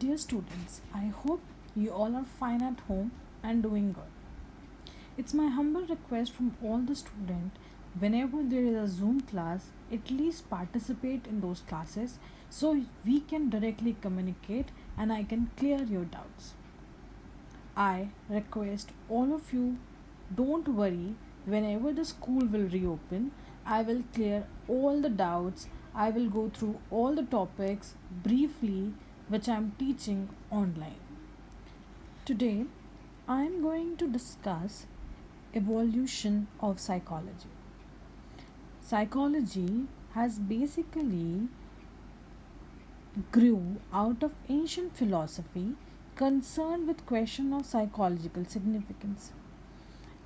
Dear students, I hope you all are fine at home and doing good. It's my humble request from all the students whenever there is a Zoom class, at least participate in those classes so we can directly communicate and I can clear your doubts. I request all of you, don't worry, whenever the school will reopen, I will clear all the doubts. I will go through all the topics briefly which I am teaching online. Today, I am going to discuss evolution of psychology. Psychology has basically grew out of ancient philosophy concerned with question of psychological significance.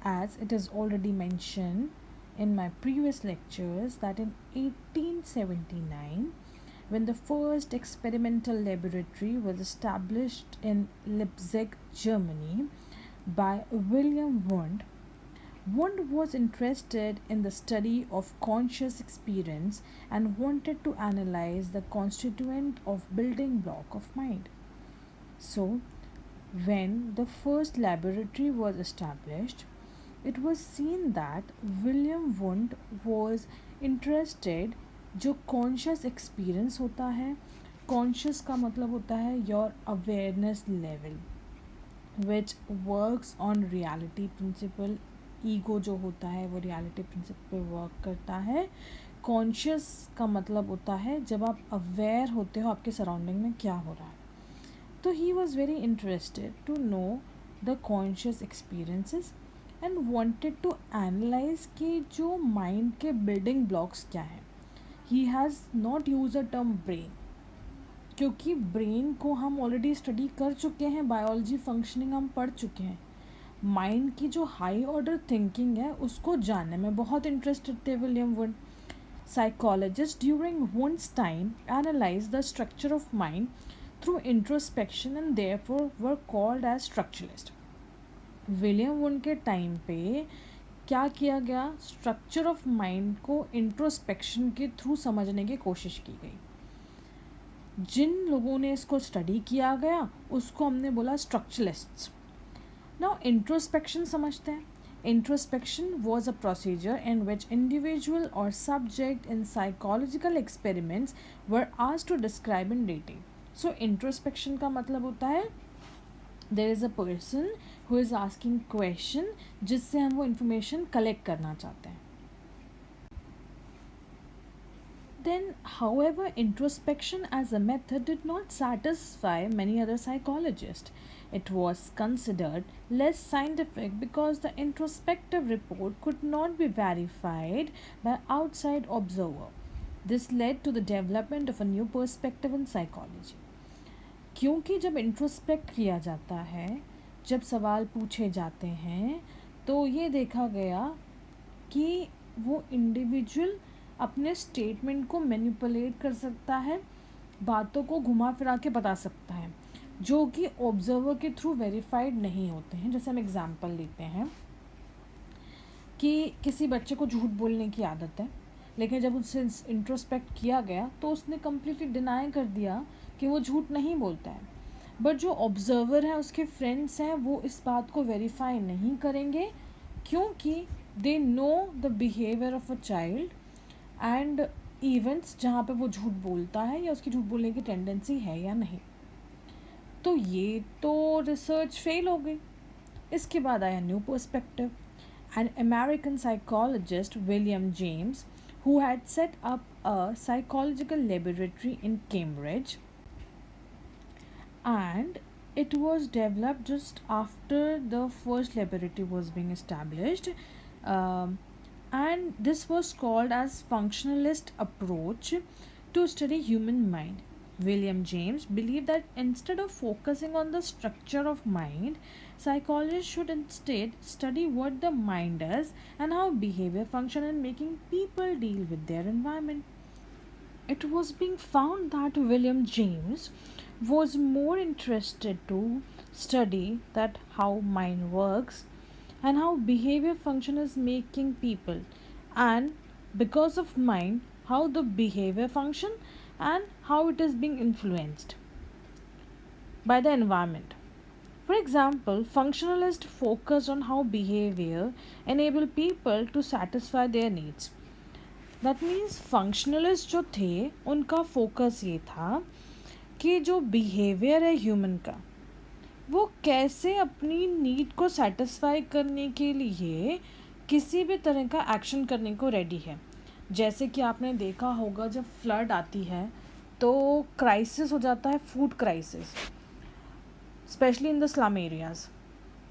As it is already mentioned in my previous lectures that in 1879 when the first experimental laboratory was established in Leipzig, Germany by William Wundt, Wundt was interested in the study of conscious experience and wanted to analyze the constituent of building block of mind. So, when the first laboratory was established, it was seen that William Wundt was interested जो conscious experience होता है conscious का मतलब होता है your awareness level which works on reality principle ego जो होता है वो रियलिटी प्रिंसिपल पे वर्क करता है कॉन्शियस का मतलब होता है जब आप अवेयर होते हो आपके सराउंडिंग में क्या हो रहा है तो ही was very interested to know the conscious experiences and wanted to analyse कि जो माइंड के बिल्डिंग ब्लॉक्स क्या हैं he has not use a term brain क्योंकि ब्रेन को हम ऑलरेडी स्टडी कर चुके हैं बायोलॉजी फंक्शनिंग हम पढ़ चुके हैं माइंड की जो हाई ऑर्डर थिंकिंग है उसको जानने में बहुत इंटरेस्टेड थे William Wundt psychologist during Wundt's time analyse the structure of mind through introspection and therefore were called as structuralist William Wundt के टाइम पे क्या किया गया स्ट्रक्चर ऑफ माइंड को इंट्रोस्पेक्शन के थ्रू समझने की कोशिश की गई जिन लोगों ने इसको स्टडी किया गया उसको हमने बोला स्ट्रक्चरलिस्ट्स नाउ इंट्रोस्पेक्शन समझते हैं introspection was a procedure in which individual or subject in psychological experiments were asked to describe in detail. So introspection का मतलब होता है there is a person who is asking question जिससे हम वो information collect करना चाहते हैं Then, however, introspection as a method did not satisfy many other psychologists. It was considered less scientific because the introspective report could not be verified by outside observer. This led to the development of a new perspective in psychology. क्योंकि जब introspect किया जाता है जब सवाल पूछे जाते हैं तो ये देखा गया कि वो इंडिविजुअल अपने स्टेटमेंट को मैनिपुलेट कर सकता है बातों को घुमा फिरा के बता सकता है जो कि ऑब्जर्वर के थ्रू वेरीफाइड नहीं होते हैं जैसे हम एग्जांपल लेते हैं कि किसी बच्चे को झूठ बोलने की आदत है लेकिन जब उससे इंट्रोस्पेक्ट किया गया तो उसने कम्प्लीटली डिनाई कर दिया कि वो झूठ नहीं बोलता है बट जो ऑब्जर्वर है उसके फ्रेंड्स हैं वो इस बात को वेरीफाई नहीं करेंगे क्योंकि they know the behaviour of a child and events जहाँ पे वो झूठ बोलता है या उसकी झूठ बोलने की टेंडेंसी है या नहीं तो ये तो रिसर्च फेल हो गई इसके बाद आया new perspective an American psychologist William James who had set up a psychological laboratory in Cambridge and it was developed just after the first laboratory was being established and this was called as functionalist approach to study human mind. William James believed that instead of focusing on the structure of mind, psychologists should instead study what the mind does and how behavior function in making people deal with their environment. It was being found that William James was more interested to study that how mind works and how behavior function is making people and because of mind how the behavior function and how it is being influenced. by the environment. For example, functionalists focused on how behavior enable people to satisfy their needs. That means functionalists जो थे उनका focus ये था कि जो behaviour है human का वो कैसे अपनी नीड को सेटिस्फाई करने के लिए किसी भी तरह का एक्शन करने को रेडी है. जैसे कि आपने देखा होगा जब फ्लड आती है तो क्राइसिस हो जाता है, food crisis, specially in the slum areas.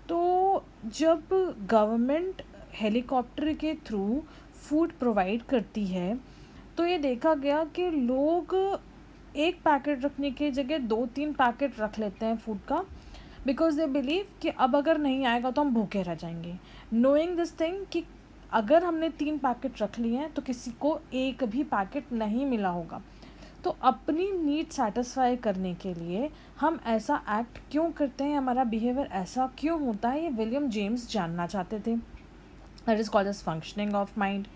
तो जब गवर्नमेंट हेलीकॉप्टर के थ्रू फूड प्रोवाइड करती है तो ये देखा गया कि लोग एक पैकेट रखने की जगह 2-3 पैकेट रख लेते हैं फूड का, बिकॉज दे बिलीव कि अब अगर नहीं आएगा तो हम भूखे रह जाएंगे, नोइंग दिस थिंग कि अगर हमने 3 पैकेट रख लिए हैं तो किसी को एक भी पैकेट नहीं मिला होगा. तो अपनी नीड सेटिस्फाई करने के लिए हम ऐसा एक्ट क्यों करते हैं, हमारा बिहेवियर ऐसा क्यों होता है, ये विलियम जेम्स जानना चाहते थे. That is called as functioning of mind.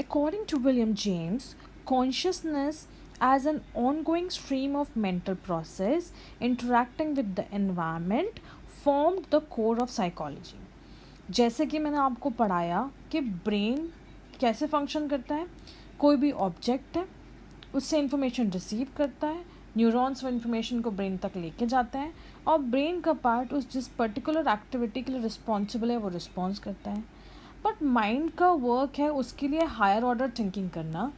According to William James, consciousness as an ongoing stream of mental process interacting with the environment formed the core of psychology. जैसे कि मैंने आपको पढ़ाया कि ब्रेन कैसे फंक्शन करता है, कोई भी ऑब्जेक्ट है उससे इंफॉर्मेशन रिसीव करता है, न्यूरॉन्स वो इन्फॉर्मेशन को ब्रेन तक लेके जाते हैं और ब्रेन का पार्ट उस जिस पर्टिकुलर एक्टिविटी के लिए रिस्पॉन्सिबल है वो रिस्पॉन्स करता है. बट माइंड का वर्क है उसके लिए हायर ऑर्डर थिंकिंग करना,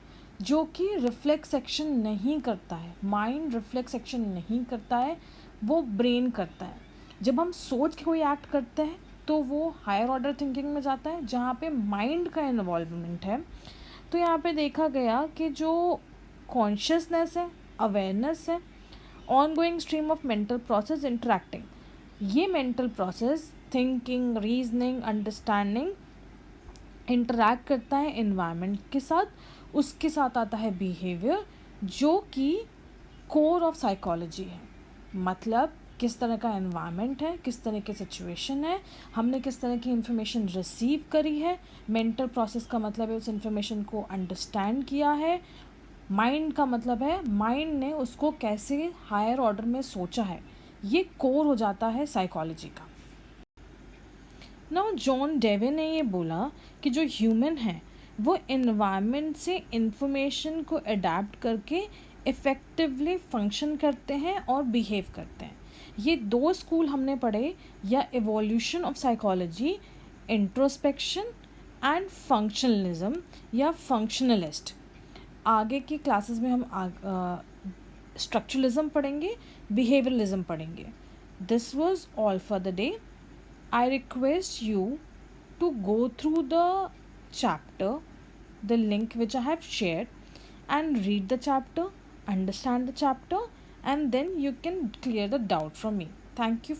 जो कि रिफ्लेक्स एक्शन नहीं करता है. माइंड रिफ्लेक्स एक्शन नहीं करता है, वो ब्रेन करता है. जब हम सोच के कोई एक्ट करते हैं तो वो हायर ऑर्डर थिंकिंग में जाता है जहाँ पे माइंड का इन्वॉल्वमेंट है. तो यहाँ पे देखा गया कि जो कॉन्शियसनेस है, अवेयरनेस है, ongoing stream of mental process interacting, ये mental process thinking, reasoning, understanding interact करता है इन्वायरमेंट के साथ. उसके साथ आता है बिहेवियर जो कि कोर ऑफ साइकोलॉजी है. मतलब किस तरह का एनवायरनमेंट है, किस तरह की सिचुएशन है, हमने किस तरह की इन्फॉर्मेशन रिसीव करी है. मेंटल प्रोसेस का मतलब है उस इन्फॉर्मेशन को अंडरस्टैंड किया है. माइंड का मतलब है माइंड ने उसको कैसे हायर ऑर्डर में सोचा है. ये कोर हो जाता है साइकोलॉजी का. नाउ जॉन डेवे ने ये बोला कि जो ह्यूमन है वो इन्वायरमेंट से इंफॉर्मेशन को अडेप्ट करके इफ़ेक्टिवली फंक्शन करते हैं और बिहेव करते हैं. ये 2 स्कूल हमने पढ़े, या evolution of psychology, introspection and functionalism या फंक्शनलिस्ट. आगे की क्लासेस में हम स्ट्रक्चरलिज्म पढ़ेंगे, बिहेवियरलिज्म पढ़ेंगे. This was all for the day. I request you to go through the chapter, the link which I have shared, and read the chapter, understand the chapter, and then you can clear the doubt from me. Thank you.